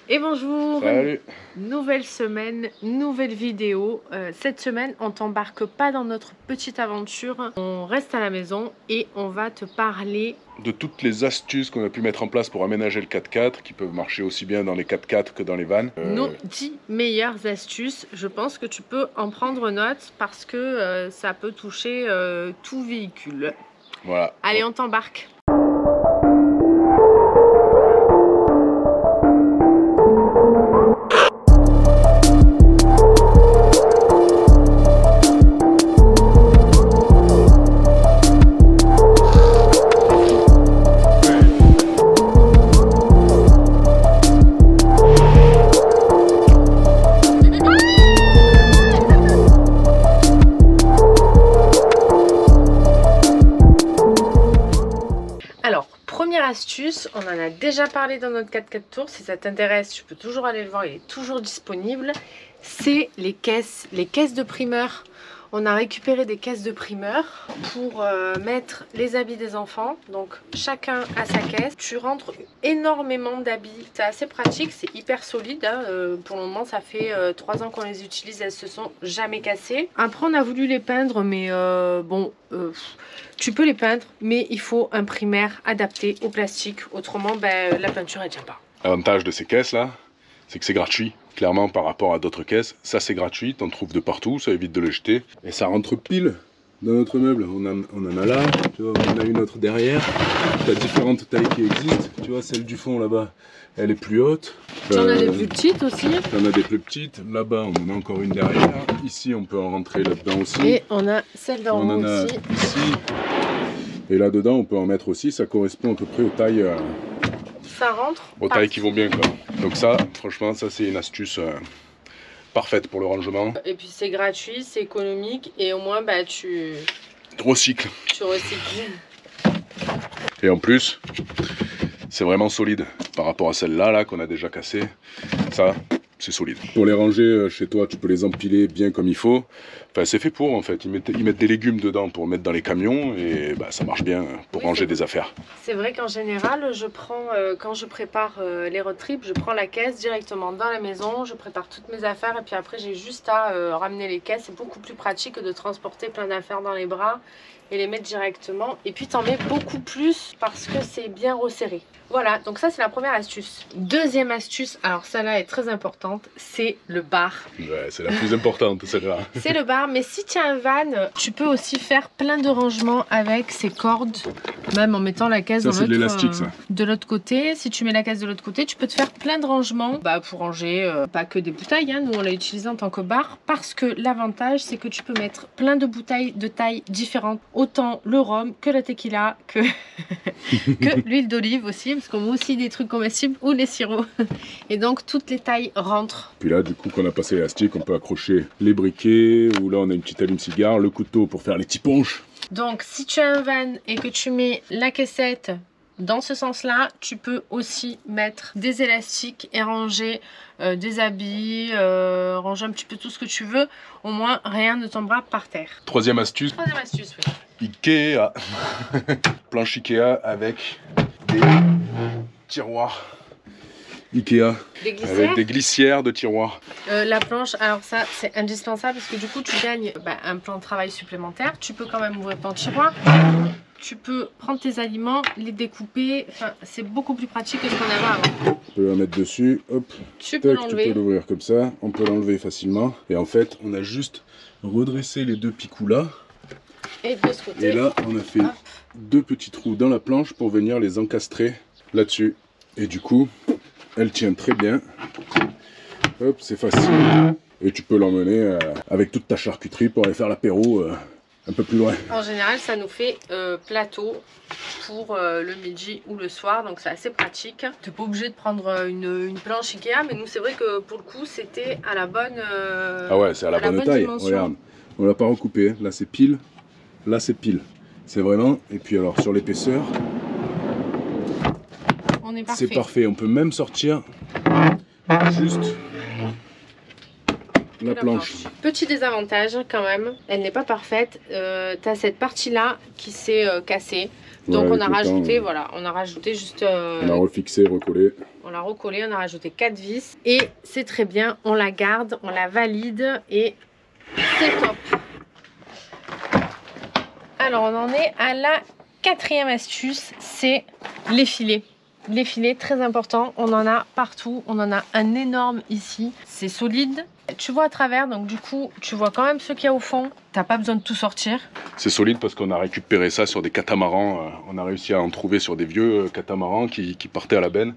Et bonjour. Salut. Nouvelle semaine, nouvelle vidéo. Cette semaine, on t'embarque pas dans notre petite aventure. On reste à la maison et on va te parler de toutes les astuces qu'on a pu mettre en place pour aménager le 4x4, qui peuvent marcher aussi bien dans les 4x4 que dans les vannes. Nos 10 meilleures astuces. Je pense que tu peux en prendre note parce que ça peut toucher tout véhicule. Voilà. Allez, on t'embarque. Astuce, on en a déjà parlé dans notre 4x4 Tour. Si ça t'intéresse, tu peux toujours aller le voir, il est toujours disponible. C'est les caisses de primeurs. On a récupéré des caisses de primeurs pour mettre les habits des enfants. Donc chacun a sa caisse. Tu rentres énormément d'habits. C'est assez pratique, c'est hyper solide. Hein. Pour le moment, ça fait 3 ans qu'on les utilise. Elles se sont jamais cassées. Après, on a voulu les peindre, mais tu peux les peindre, mais il faut un primaire adapté au plastique. Autrement, la peinture, elle tient pas. L'avantage de ces caisses-là, c'est que c'est gratuit. Clairement, par rapport à d'autres caisses, ça c'est gratuit, t'en trouves de partout, ça évite de les jeter. Et ça rentre pile dans notre meuble. On en a là, tu vois, on en a une autre derrière. Tu as différentes tailles qui existent. Tu vois, celle du fond là-bas, elle est plus haute. Tu en as des plus petites aussi. Tu en as des plus petites. Là-bas, on en a encore une derrière. Ici, on peut en rentrer là-dedans aussi. Et on a celle d'en haut aussi. Ici. Et là-dedans, on peut en mettre aussi. Ça correspond à peu près aux tailles. Ça rentre aux tailles qui vont bien, quoi. Donc ça, franchement, ça c'est une astuce parfaite pour le rangement. Et puis c'est gratuit, c'est économique et au moins tu recycles. Tu recycles. Et en plus, c'est vraiment solide par rapport à celle-là qu'on a déjà cassée. Ça, c'est solide. Pour les ranger chez toi, tu peux les empiler bien comme il faut. Enfin, c'est fait pour en fait. Ils mettent des légumes dedans pour mettre dans les camions et ça marche bien pour ranger des affaires. C'est vrai qu'en général, je prends quand je prépare les road trips, je prends la caisse directement dans la maison, je prépare toutes mes affaires et puis après j'ai juste à ramener les caisses. C'est beaucoup plus pratique que de transporter plein d'affaires dans les bras et les mettre directement. Et puis t'en mets beaucoup plus parce que c'est bien resserré. Voilà, donc ça c'est la première astuce. Deuxième astuce, alors celle-là est très importante, c'est le bar. Ouais, c'est la plus importante celle-là. C'est le bar, mais si tu as un van, tu peux aussi faire plein de rangements avec ces cordes, même en mettant la caisse de l'autre côté. Si tu mets la caisse de l'autre côté, tu peux te faire plein de rangements pour ranger pas que des bouteilles. Hein. Nous on l'a utilisé en tant que bar parce que l'avantage c'est que tu peux mettre plein de bouteilles de tailles différentes. Autant le rhum que le tequila, que l'huile d'olive aussi, parce qu'on met aussi des trucs comestibles ou les sirops. Et donc toutes les tailles rentrent. Puis là, du coup, qu'on a passé l'élastique, on peut accrocher les briquets, ou là on a une petite allume-cigare, le couteau pour faire les petits ponches. Donc si tu as un van et que tu mets la caissette dans ce sens-là, tu peux aussi mettre des élastiques et ranger des habits, ranger un petit peu tout ce que tu veux. Au moins, rien ne tombera par terre. Troisième astuce. Troisième astuce, oui. Ikea. Planche Ikea avec des tiroirs. Ikea. Avec des glissières de tiroirs. La planche, alors ça c'est indispensable parce que du coup tu gagnes un plan de travail supplémentaire. Tu peux quand même ouvrir ton tiroir. Tu peux prendre tes aliments, les découper. Enfin, c'est beaucoup plus pratique que ce qu'on avait avant. On peut la mettre dessus, hop. Tu peux l'enlever. Tu peux l'ouvrir comme ça. On peut l'enlever facilement. Et en fait, on a juste redressé les deux picots là. Et de ce côté. Et là, on a fait deux petits trous dans la planche pour venir les encastrer là-dessus. Et du coup, elle tient très bien. Hop, c'est facile. Et tu peux l'emmener avec toute ta charcuterie pour aller faire l'apéro un peu plus loin. En général, ça nous fait plateau pour le midi ou le soir, donc c'est assez pratique. Tu n'es pas obligé de prendre une planche Ikea, mais nous c'est vrai que pour le coup c'était à la bonne ah ouais, c'est à la bonne taille. Dimension. Regarde, on l'a pas recoupé. Là c'est pile, là c'est pile. C'est vraiment. Et puis alors sur l'épaisseur, on est parfait. C'est parfait. On peut même sortir juste la planche. Petit désavantage quand même, elle n'est pas parfaite. Tu as cette partie-là qui s'est cassée. Donc Ouais, on a rajouté, voilà, on a rajouté juste... on a refixé, recollé. On l'a recollé, on a rajouté 4 vis. Et c'est très bien, on la garde, on la valide et c'est top. Alors on en est à la 4e astuce, c'est les filets. Les filets, très important, on en a partout, on en a un énorme ici. C'est solide, tu vois à travers, donc du coup, tu vois quand même ce qu'il y a au fond. T'as pas besoin de tout sortir. C'est solide parce qu'on a récupéré ça sur des catamarans. On a réussi à en trouver sur des vieux catamarans qui partaient à la benne.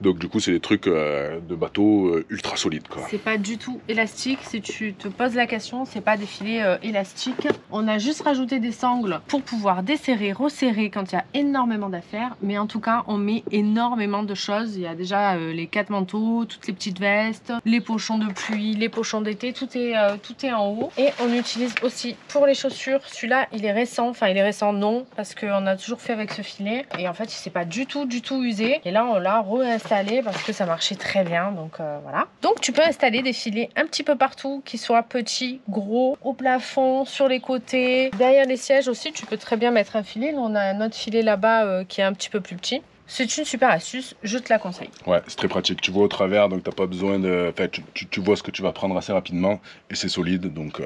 Donc du coup, c'est des trucs de bateau ultra solides, quoi. C'est pas du tout élastique. Si tu te poses la question, c'est pas des filets élastiques. On a juste rajouté des sangles pour pouvoir desserrer, resserrer quand il y a énormément d'affaires. Mais en tout cas, on met énormément de choses. Il y a déjà les 4 manteaux, toutes les petites vestes, les pochons de pluie, les pochons d'été. Tout est en haut. Et on utilise aussi pour les chaussures, celui-là il est récent, enfin il est récent non, parce qu'on a toujours fait avec ce filet et en fait il s'est pas du tout usé et là on l'a réinstallé parce que ça marchait très bien, donc voilà. Donc tu peux installer des filets un petit peu partout, qui soient petits, gros, au plafond, sur les côtés, derrière les sièges aussi tu peux très bien mettre un filet. Nous on a un autre filet là-bas qui est un petit peu plus petit. C'est une super astuce, je te la conseille. Ouais, c'est très pratique. Tu vois au travers, donc t'as pas besoin de... Enfin, tu vois ce que tu vas prendre assez rapidement et c'est solide, donc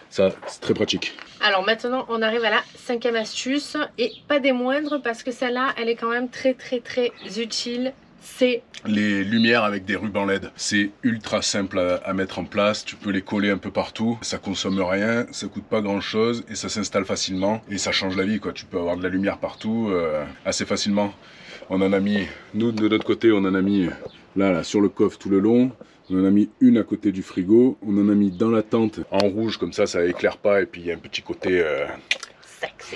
ça, c'est très pratique. Alors maintenant, on arrive à la 5e astuce et pas des moindres parce que celle-là, elle est quand même très utile. C'est les lumières avec des rubans LED. C'est ultra simple à mettre en place. Tu peux les coller un peu partout. Ça consomme rien, ça coûte pas grand chose et ça s'installe facilement et ça change la vie, quoi. Tu peux avoir de la lumière partout assez facilement. On en a mis, nous de notre côté, on en a mis là sur le coffre tout le long. On en a mis une à côté du frigo. On en a mis dans la tente en rouge, comme ça éclaire pas et puis il y a un petit côté sexy.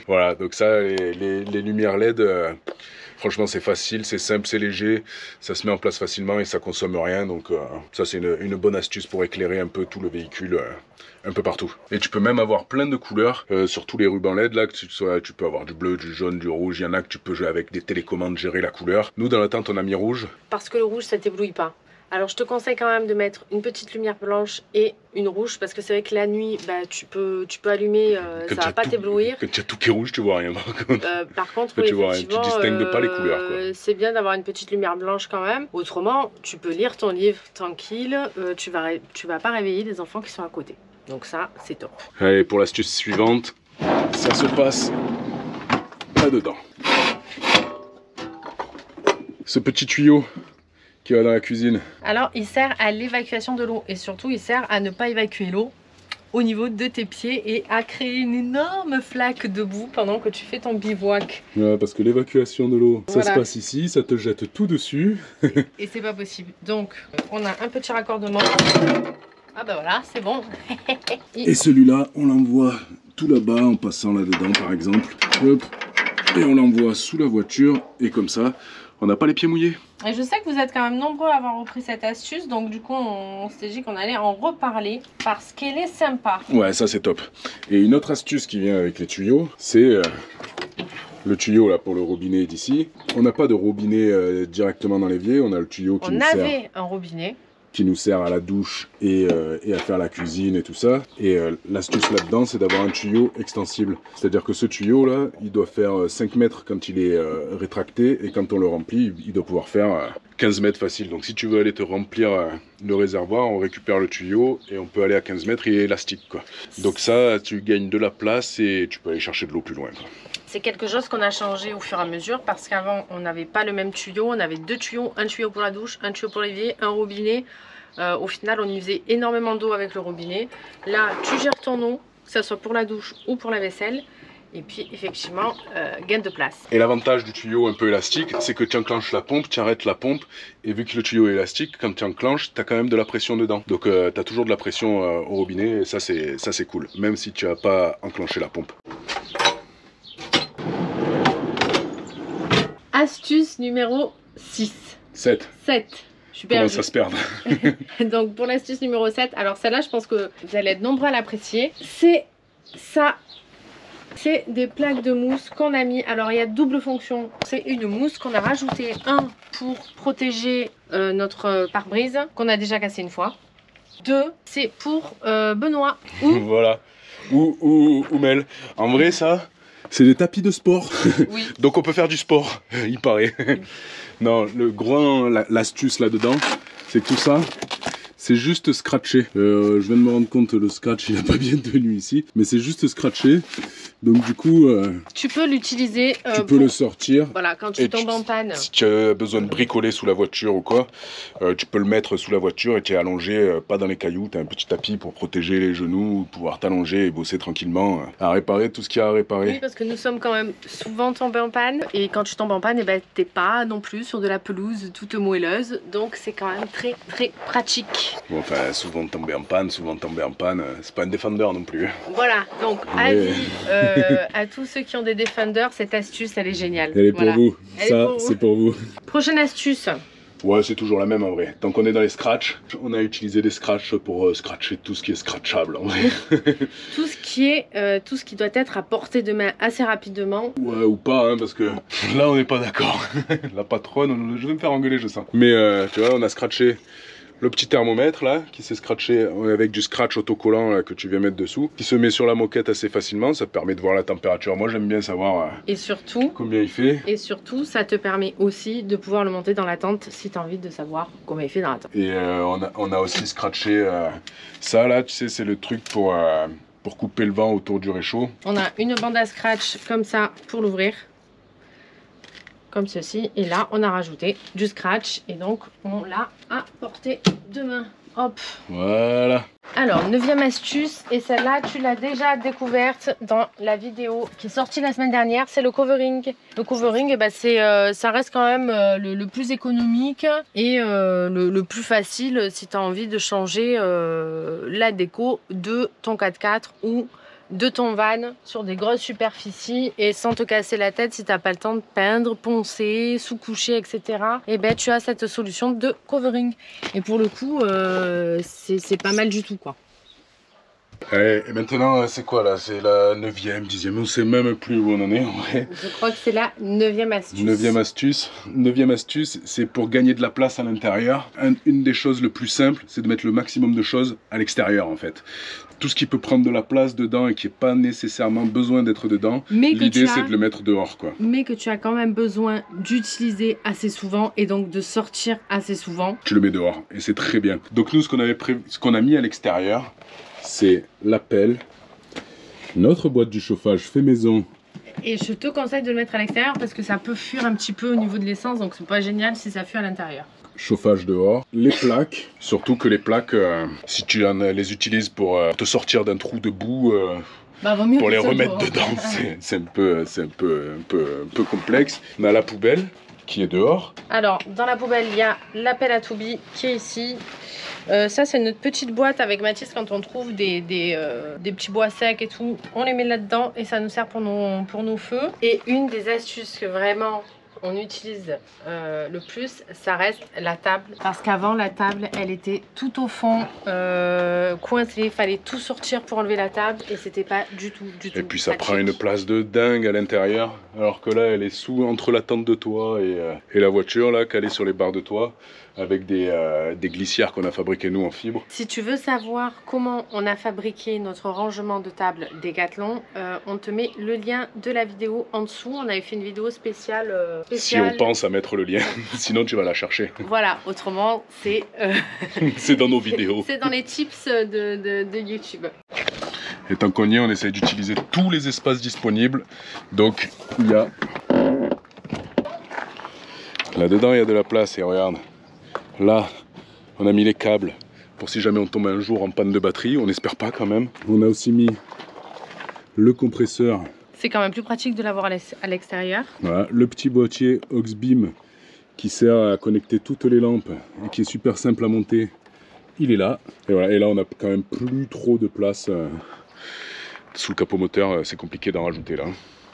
Voilà, donc ça, les lumières LED. Franchement, c'est facile, c'est simple, c'est léger, ça se met en place facilement et ça consomme rien. Donc ça, c'est une bonne astuce pour éclairer un peu tout le véhicule, un peu partout. Et tu peux même avoir plein de couleurs sur tous les rubans LED. Là, tu peux avoir du bleu, du jaune, du rouge. Il y en a que tu peux jouer avec des télécommandes, gérer la couleur. Nous, dans la tente, on a mis rouge. Parce que le rouge, ça t'éblouit pas. Alors je te conseille quand même de mettre une petite lumière blanche et une rouge parce que c'est vrai que la nuit, bah, tu peux allumer, ça va pas t'éblouir. Quand tu as tout qui est rouge, tu vois rien par contre, oui, tu vois rien, tu distingues pas les couleurs. C'est bien d'avoir une petite lumière blanche quand même. Autrement, tu peux lire ton livre tranquille, tu vas pas réveiller les enfants qui sont à côté. Donc ça, c'est top. Allez, pour l'astuce suivante, ça se passe là-dedans. Ce petit tuyau qui va dans la cuisine. Alors il sert à l'évacuation de l'eau et surtout il sert à ne pas évacuer l'eau au niveau de tes pieds et à créer une énorme flaque de boue pendant que tu fais ton bivouac. Ouais, parce que l'évacuation de l'eau, ça se passe ici, ça te jette tout dessus. Et c'est pas possible. Donc on a un petit raccordement. Ah bah voilà, c'est bon. Et celui-là, on l'envoie tout là-bas en passant là-dedans par exemple. Hop. Et on l'envoie sous la voiture et comme ça, on n'a pas les pieds mouillés. Et je sais que vous êtes quand même nombreux à avoir repris cette astuce, donc du coup on s'est dit qu'on allait en reparler parce qu'elle est sympa. Ouais, ça c'est top. Et une autre astuce qui vient avec les tuyaux, c'est le tuyau là pour le robinet d'ici. On n'a pas de robinet directement dans l'évier, on a le tuyau qui nous sert. On avait un robinet. Qui nous sert à la douche et à faire la cuisine et tout ça. Et l'astuce là-dedans, c'est d'avoir un tuyau extensible. C'est-à-dire que ce tuyau-là, il doit faire 5 mètres quand il est rétracté, et quand on le remplit, il doit pouvoir faire 15 mètres facile. Donc si tu veux aller te remplir le réservoir, on récupère le tuyau et on peut aller à 15 mètres, il est élastique, quoi. Donc ça, tu gagnes de la place et tu peux aller chercher de l'eau plus loin, quoi. C'est quelque chose qu'on a changé au fur et à mesure parce qu'avant on n'avait pas le même tuyau, on avait 2 tuyaux, un tuyau pour la douche, un tuyau pour l'évier, un robinet. Au final on usait énormément d'eau avec le robinet. Là tu gères ton eau, que ce soit pour la douche ou pour la vaisselle. Et puis effectivement, gain de place. Et l'avantage du tuyau un peu élastique, c'est que tu enclenches la pompe, tu arrêtes la pompe, et vu que le tuyau est élastique, quand tu enclenches, tu as quand même de la pression dedans. Donc tu as toujours de la pression au robinet, et ça c'est cool, même si tu n'as pas enclenché la pompe. Astuce numéro 6. 7. Je suis perdue. Comment ça se perd. Donc pour l'astuce numéro 7, alors celle-là je pense que vous allez être nombreux à l'apprécier. C'est ça. C'est des plaques de mousse qu'on a mis. Alors il y a double fonction. C'est une mousse qu'on a rajoutée, un pour protéger notre pare-brise qu'on a déjà cassé une fois. 2, c'est pour Benoît. Voilà. Ou Mel. En vrai, ça, c'est des tapis de sport. Oui. Donc on peut faire du sport, il paraît. Non, l'astuce là-dedans, c'est que tout ça, c'est juste scratché. Je viens de me rendre compte, le scratch, il n'a pas bien tenu ici. Mais c'est juste scratché. Donc du coup, tu peux l'utiliser. Tu peux le sortir. Voilà, quand tu tombes en panne. Si tu as besoin de bricoler sous la voiture ou quoi, tu peux le mettre sous la voiture et tu es allongé, pas dans les cailloux. Tu as un petit tapis pour protéger les genoux, pouvoir t'allonger et bosser tranquillement, à réparer tout ce qu'il y a à réparer. Oui, parce que nous sommes quand même souvent tombés en panne. Et quand tu tombes en panne, eh ben, t'es pas non plus sur de la pelouse toute moelleuse. Donc c'est quand même très très pratique. Bon, enfin, souvent tomber en panne, c'est pas un Defender non plus. Voilà, donc avis à tous ceux qui ont des Defenders, cette astuce elle est géniale. Elle est pour vous, ça c'est pour vous. Prochaine astuce. Ouais, c'est toujours la même en vrai. Tant qu'on est dans les scratchs, on a utilisé des scratchs pour scratcher tout ce qui est scratchable en vrai. tout ce qui doit être à portée de main assez rapidement. Ouais, ou pas, hein, parce que là on n'est pas d'accord. La patronne, je vais me faire engueuler, je sens. Mais tu vois, on a scratché le petit thermomètre là, qui s'est scratché avec du scratch autocollant là, que tu viens mettre dessous, qui se met sur la moquette assez facilement, ça te permet de voir la température. Moi j'aime bien savoir et surtout, combien il fait. Et surtout, ça te permet aussi de pouvoir le monter dans la tente si tu as envie de savoir combien il fait dans la tente. Et on a aussi scratché ça là, tu sais, c'est le truc pour couper le vent autour du réchaud. On a une bande à scratch comme ça pour l'ouvrir. Comme ceci, et là on a rajouté du scratch et donc on l'a à portée de main. Hop. Voilà. Alors 9e astuce, et celle-là tu l'as déjà découverte dans la vidéo qui est sortie la semaine dernière, c'est le covering. Le covering, eh ben, ça reste quand même le plus économique et le plus facile si tu as envie de changer la déco de ton 4x4 ou de ton van sur des grosses superficies et sans te casser la tête si t'as pas le temps de peindre, poncer, sous-coucher, etc. Et ben tu as cette solution de covering. Et pour le coup, c'est pas mal du tout quoi. Et maintenant, c'est quoi là? C'est la 9e, 10e, on sait même plus où on en est en vrai. Je crois que c'est la 9e astuce. 9e astuce. 9e astuce, c'est pour gagner de la place à l'intérieur. Une des choses le plus simples, c'est de mettre le maximum de choses à l'extérieur en fait. Tout ce qui peut prendre de la place dedans et qui n'est pas nécessairement besoin d'être dedans, l'idée c'est de le mettre dehors quoi. Mais que tu as quand même besoin d'utiliser assez souvent et donc de sortir assez souvent. Tu le mets dehors et c'est très bien. Donc nous, ce qu'on a mis à l'extérieur, c'est la pelle, notre boîte du chauffage fait maison. Et je te conseille de le mettre à l'extérieur parce que ça peut fuir un petit peu au niveau de l'essence, donc c'est pas génial si ça fuit à l'intérieur. Chauffage dehors, les plaques, surtout que les plaques, si tu les utilises pour te sortir d'un trou de boue, vaut mieux pour les remettre dehors. dedans, c'est un peu complexe. On a la poubelle qui est dehors. Alors, dans la poubelle, il y a la pelle à to be qui est ici. Ça, c'est notre petite boîte avec Mathis quand on trouve des petits bois secs et tout. On les met là-dedans et ça nous sert pour nos feux. Et une des astuces que vraiment on utilise le plus, ça reste la table. Parce qu'avant, la table, elle était tout au fond, coincée. Il fallait tout sortir pour enlever la table et c'était pas du tout Et puis ça prend une place de dingue à l'intérieur. Alors que là, elle est entre la tente de toit et la voiture, là, calée sur les barres de toit, avec des glissières qu'on a fabriquées nous en fibre. Si tu veux savoir comment on a fabriqué notre rangement de table Decathlon, on te met le lien de la vidéo en dessous. On avait fait une vidéo spéciale. Si on pense à mettre le lien, sinon tu vas la chercher. Voilà, autrement c'est... c'est dans nos vidéos. C'est dans les tips de YouTube. Et tant qu'on y est, on essaye d'utiliser tous les espaces disponibles. Donc il y a... Là-dedans il y a de la place et regarde. Là, on a mis les câbles pour si jamais on tombe un jour en panne de batterie, on n'espère pas quand même. On a aussi mis le compresseur. C'est quand même plus pratique de l'avoir à l'extérieur. Voilà, le petit boîtier Auxbeam qui sert à connecter toutes les lampes et qui est super simple à monter. Il est là. Et voilà, et là on a quand même plus trop de place. Sous le capot moteur, c'est compliqué d'en rajouter là.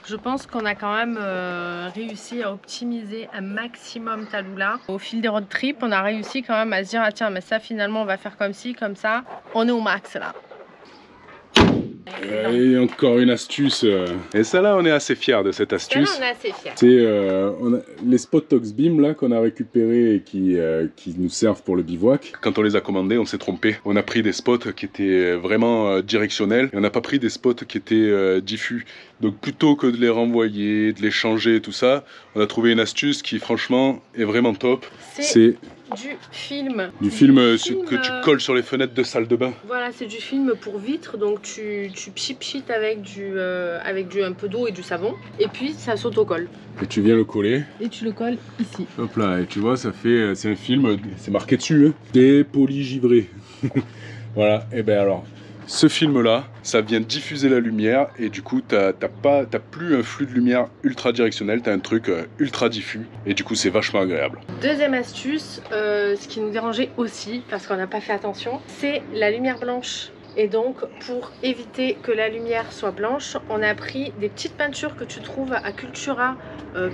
Je pense qu'on a quand même réussi à optimiser un maximum Tallulah. Au fil des road trips, on a réussi quand même à se dire ah tiens mais ça finalement on va faire comme ci, comme ça. On est au max là. Et encore une astuce. Et ça là, on est assez fiers de cette astuce. Ça là, on est assez fiers. C'est les spots Oxbeam là qu'on a récupérés et qui nous servent pour le bivouac. Quand on les a commandés, on s'est trompé. On a pris des spots qui étaient vraiment directionnels et on n'a pas pris des spots qui étaient diffus. Donc plutôt que de les renvoyer, de les changer, tout ça, on a trouvé une astuce qui franchement est vraiment top. C'est du film. Du film que tu colles sur les fenêtres de salle de bain. Voilà, c'est du film pour vitre, donc tu pchit avec un peu d'eau et du savon, et puis ça s'autocolle. Et tu viens le coller. Et tu le colles ici. Hop là, et tu vois, ça fait, c'est un film, c'est marqué dessus, hein, dépolygivré. Voilà, et ben alors, ce film-là, ça vient diffuser la lumière et du coup, t'as plus un flux de lumière ultra directionnel, t'as un truc ultra diffus et du coup, c'est vachement agréable. Deuxième astuce, ce qui nous dérangeait aussi, parce qu'on n'a pas fait attention, c'est la lumière blanche. Et donc, pour éviter que la lumière soit blanche, on a pris des petites peintures que tu trouves à Cultura,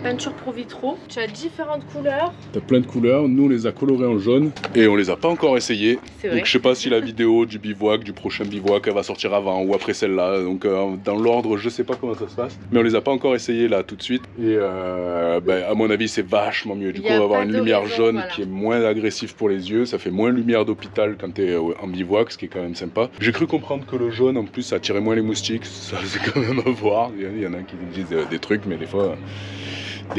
peinture pro vitro. Tu as différentes couleurs. Tu as plein de couleurs, nous on les a colorées en jaune et on les a pas encore essayées. Donc je sais pas si la vidéo du bivouac, du prochain bivouac, elle va sortir avant ou après celle-là. Donc dans l'ordre, je sais pas comment ça se passe. Mais on les a pas encore essayées là tout de suite. Et à mon avis, c'est vachement mieux. Du coup, on va avoir une lumière jaune qui est moins agressive pour les yeux. Ça fait moins lumière d'hôpital quand tu es en bivouac, ce qui est quand même sympa. J'ai cru comprendre que le jaune en plus ça attirait moins les moustiques. Ça c'est quand même à voir. Il y en a qui disent des trucs, mais des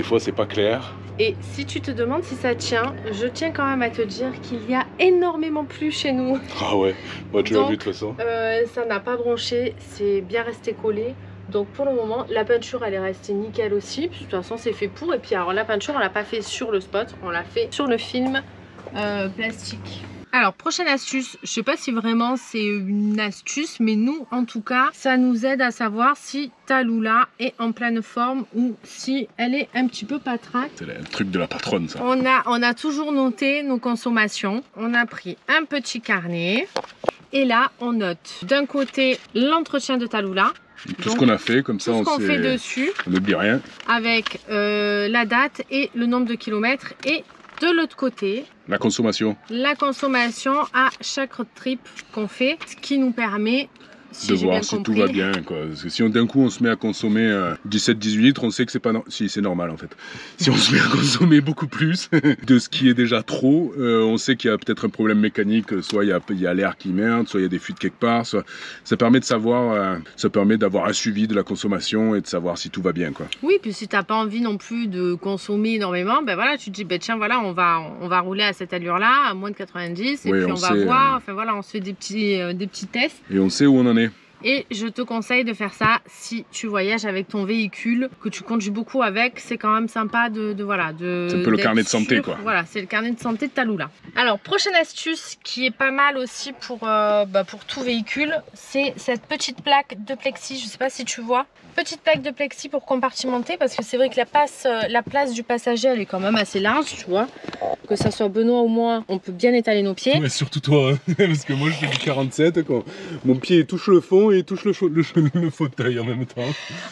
fois c'est pas clair. Et si tu te demandes si ça tient, je tiens quand même à te dire qu'il y a énormément plu chez nous. Ah ouais, bah, tu l'as vu de toute façon. Ça n'a pas bronché, c'est bien resté collé. Donc pour le moment, la peinture elle est restée nickel aussi. De toute façon c'est fait pour. Et puis alors la peinture on l'a pas fait sur le spot, on l'a fait sur le film plastique. Alors prochaine astuce, je sais pas si vraiment c'est une astuce, mais nous en tout cas ça nous aide à savoir si ta Lula est en pleine forme ou si elle est un petit peu patraque. C'est le truc de la patronne ça. On a toujours noté nos consommations. On a pris un petit carnet et là on note d'un côté l'entretien de ta Lula. Tout ce qu'on a fait, comme ça on fait dessus. On n'oublie rien. Avec la date et le nombre de kilomètres et de l'autre côté, la consommation à chaque road trip qu'on fait, ce qui nous permet de voir si tout va bien, quoi. Parce que si d'un coup on se met à consommer 17-18 litres, on sait que c'est pas si c'est normal en fait. Si on se met à consommer beaucoup plus de ce qui est déjà trop, on sait qu'il y a peut-être un problème mécanique, soit il y a l'air qui merde, soit il y a des fuites quelque part, soit... ça permet de savoir, ça permet d'avoir un suivi de la consommation et de savoir si tout va bien, quoi. Oui, puis si t'as pas envie non plus de consommer énormément, ben voilà, tu te dis ben tiens voilà, on va rouler à cette allure-là, à moins de 90 et puis on va voir, enfin voilà, on se fait des petits tests. Et on sait où on en est. Et je te conseille de faire ça si tu voyages avec ton véhicule, que tu conduis beaucoup avec, c'est quand même sympa voilà. C'est un peu le carnet de santé, quoi. Voilà, c'est le carnet de santé de ta Lula. Alors, prochaine astuce qui est pas mal aussi pour tout véhicule, c'est cette petite plaque de plexi, je sais pas si tu vois. Petite plaque de plexi pour compartimenter, parce que c'est vrai que la place du passager, elle est quand même assez large, tu vois. Que ça soit Benoît ou moi, on peut bien étaler nos pieds. Ouais, surtout toi, hein. Parce que moi je fais du 47, quand mon pied touche le fond et touche le fauteuil en même temps.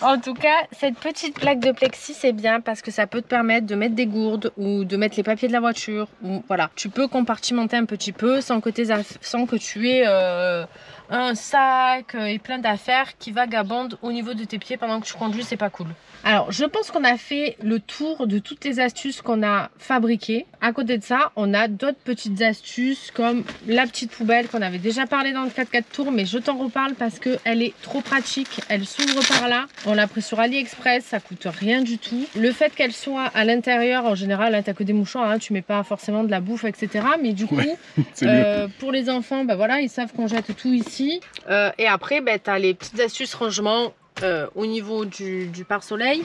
En tout cas, cette petite plaque de plexi, c'est bien parce que ça peut te permettre de mettre des gourdes ou de mettre les papiers de la voiture. Ou, voilà, tu peux compartimenter un petit peu sans que tu aies un sac et plein d'affaires qui vagabondent au niveau de tes pieds pendant que tu conduis, c'est pas cool. Alors, je pense qu'on a fait le tour de toutes les astuces qu'on a fabriquées. À côté de ça, on a d'autres petites astuces comme la petite poubelle qu'on avait déjà parlé dans le 4x4 Tour, mais je t'en reparle parce qu'elle est trop pratique. Elle s'ouvre par là. On l'a pris sur AliExpress, ça coûte rien du tout. Le fait qu'elle soit à l'intérieur, en général, hein, t'as que des mouchoirs, hein, tu mets pas forcément de la bouffe, etc. Mais du coup, pour les enfants, bah voilà, ils savent qu'on jette tout ici. Et après, bah, t'as les petites astuces rangement. Au niveau du pare-soleil,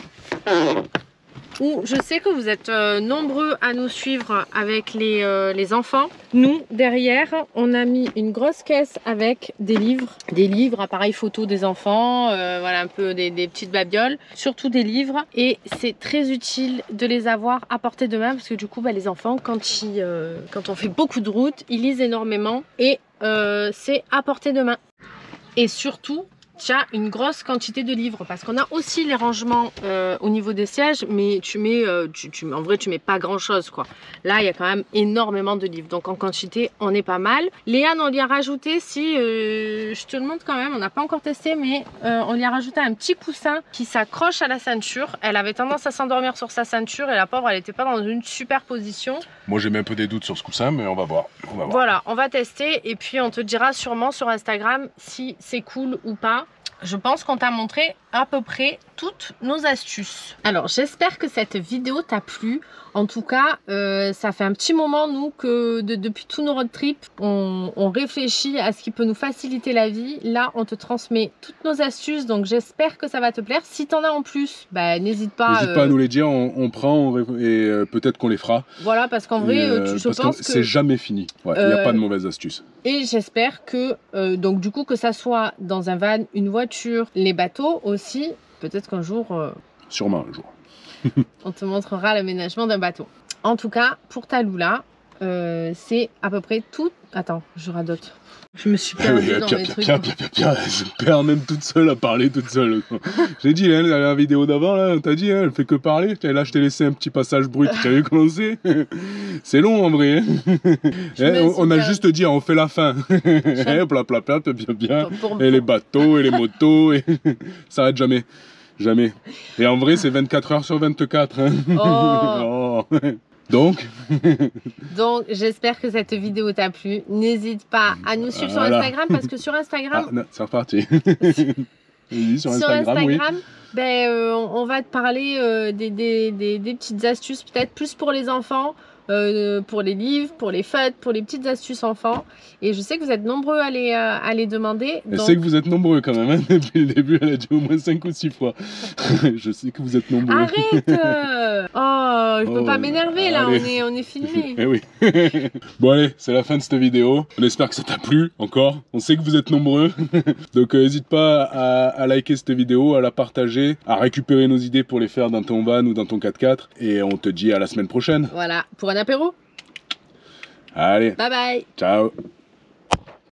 où je sais que vous êtes nombreux à nous suivre avec les enfants. Nous, derrière, on a mis une grosse caisse avec des livres, appareils photo des enfants, voilà un peu des petites babioles, surtout des livres. Et c'est très utile de les avoir à portée de main parce que du coup, bah, les enfants, quand on fait beaucoup de routes, ils lisent énormément et c'est à portée de main. Et surtout, tu as une grosse quantité de livres parce qu'on a aussi les rangements au niveau des sièges, mais tu mets, en vrai tu mets pas grand chose quoi. Là il y a quand même énormément de livres, donc en quantité on est pas mal. Léane, on lui a rajouté, si je te le montre quand même, on n'a pas encore testé, mais on lui a rajouté un petit coussin qui s'accroche à la ceinture. Elle avait tendance à s'endormir sur sa ceinture et la pauvre elle était pas dans une super position. Moi j'ai mis un peu des doutes sur ce coussin, mais on va voir. Voilà, on va tester et puis on te dira sûrement sur Instagram si c'est cool ou pas. Je pense qu'on t'a montré à peu près toutes nos astuces. Alors j'espère que cette vidéo t'a plu. En tout cas, ça fait un petit moment nous que depuis tous nos road trips, on réfléchit à ce qui peut nous faciliter la vie. Là, on te transmet toutes nos astuces, donc j'espère que ça va te plaire. Si t'en as en plus, bah, n'hésite pas. N'hésite pas à nous les dire, on prend et peut-être qu'on les fera. Voilà, parce qu'en vrai, je pense que c'est jamais fini. Il n'y a pas de mauvaises astuces. Et j'espère que, donc du coup, que ça soit dans un van, une voiture, les bateaux aussi, peut-être qu'un jour... Sûrement un jour. On te montrera l'aménagement d'un bateau. En tout cas, pour ta Lula, c'est à peu près tout... Attends, je radote. Je me suis perdue dans mes trucs. Pierre, elle se perd même toute seule à parler toute seule. J'ai dit, hein, la vidéo d'avant, là, t'as dit, hein, elle fait que parler. Là, je t'ai laissé un petit passage brut. Tu as vu comment c'est? C'est long en vrai. Hein. On a juste dit, on fait la fin. Bien. Et les bateaux, et les motos, et ça arrête jamais. Jamais. Et en vrai, c'est 24 heures sur 24. Hein. Oh. Oh. Donc, j'espère que cette vidéo t'a plu. N'hésite pas à nous suivre sur Instagram parce que sur Instagram... Ah, c'est reparti. Sur Instagram, oui. Ben, on va te parler des petites astuces, peut-être plus pour les enfants, pour les livres, pour les fêtes, pour les petites astuces enfants. Et je sais que vous êtes nombreux à les demander. Je sais que vous êtes nombreux quand même. Hein. Depuis le début, elle a dit au moins 5 ou 6 fois. Je sais que vous êtes nombreux. Arrête. Oh, je peux pas m'énerver là, on est filmé. Eh oui. Bon allez, c'est la fin de cette vidéo. On espère que ça t'a plu encore. On sait que vous êtes nombreux. Donc n'hésite pas à liker cette vidéo, à la partager, à récupérer nos idées pour les faire dans ton van ou dans ton 4x4. Et on te dit à la semaine prochaine. Voilà, pour un apéro. Allez. Bye bye. Ciao.